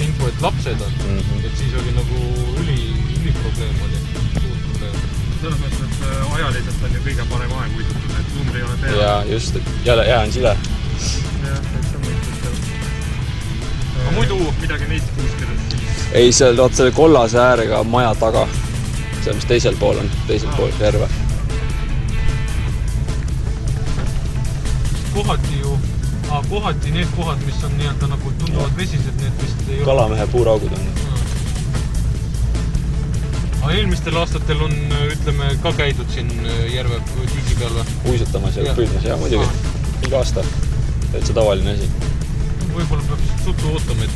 see info, et lapsed on, et siis oli nagu üliprobleem oli, suur probleem. Selles mõttes, et ajaliselt on ju kõige parem aeg uisutada, et numbri ei ole peale. Ja just, et jää on sile. Jah, et see on mõttes. Aga muidu midagi neist kuuskirjast siis? Ei, seal vaat selle kollase äärega maja taga. See, mis teisel pool on, teisel pool järve. Kohati need kohad, mis on nii-öelda nagu tunduvad vesised, need vist ei ole. Kalamehe puuraugud on. Aga eelmistel aastatel on, ütleme, ka käidud siin järve tiigi peal või? Uisutamas ja püüdmas, ja muidugi. Iga aasta. Täitsa tavaline asi. Võib-olla peab suttu ootama, et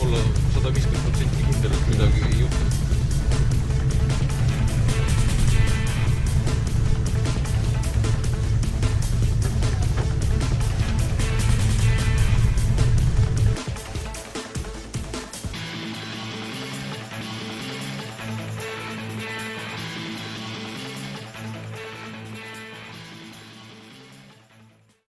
olla 150% kindel, et midagi